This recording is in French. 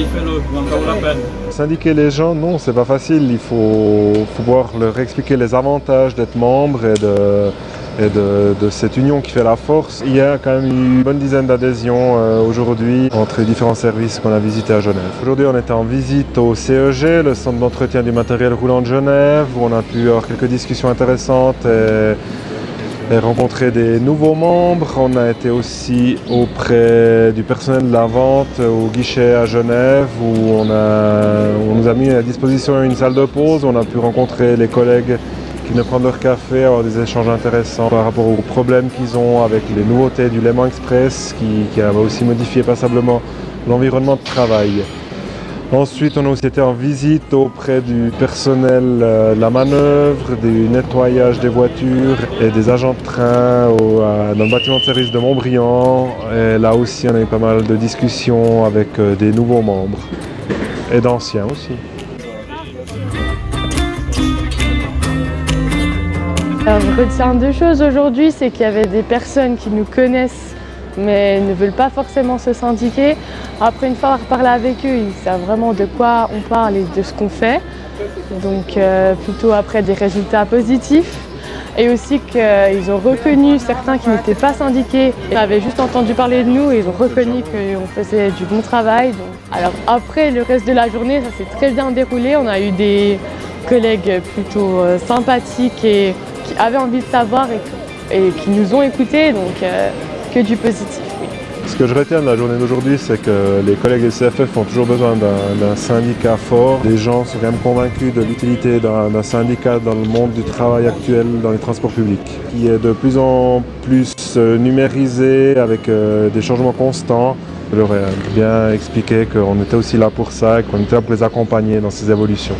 la peine. Syndiquer les gens, non, c'est pas facile. Il faut pouvoir leur expliquer les avantages d'être membre et de cette union qui fait la force. Il y a quand même une bonne dizaine d'adhésions aujourd'hui entre les différents services qu'on a visités à Genève. Aujourd'hui, on était en visite au CEG, le centre d'entretien du matériel roulant de Genève, où on a pu avoir quelques discussions intéressantes et rencontrer des nouveaux membres. On a été aussi auprès du personnel de la vente au guichet à Genève, où on nous a mis à disposition une salle de pause. On a pu rencontrer les collègues qui venaient prendre leur café, avoir des échanges intéressants par rapport aux problèmes qu'ils ont avec les nouveautés du Léman Express, qui a aussi modifié passablement l'environnement de travail. Ensuite, on a aussi été en visite auprès du personnel de la manœuvre, du nettoyage des voitures et des agents de train dans le bâtiment de service de Montbriand. Et là aussi, on a eu pas mal de discussions avec des nouveaux membres et d'anciens aussi. Alors, je retiens deux choses aujourd'hui, c'est qu'il y avait des personnes qui nous connaissent mais ne veulent pas forcément se syndiquer. Après, une fois parlé avec eux, ils savent vraiment de quoi on parle et de ce qu'on fait. Donc plutôt après des résultats positifs. Et aussi qu'ils ont reconnu certains qui n'étaient pas syndiqués et avaient juste entendu parler de nous et ils ont reconnu qu'on faisait du bon travail. Alors après, le reste de la journée, ça s'est très bien déroulé. On a eu des collègues plutôt sympathiques et qui avaient envie de savoir et qui nous ont écoutés. Donc, que du positif, oui. Ce que je retiens de la journée d'aujourd'hui, c'est que les collègues du CFF ont toujours besoin d'un syndicat fort. Les gens sont quand même convaincus de l'utilité d'un syndicat dans le monde du travail actuel dans les transports publics, qui est de plus en plus numérisé avec des changements constants. Je leur ai bien expliqué qu'on était aussi là pour ça et qu'on était là pour les accompagner dans ces évolutions.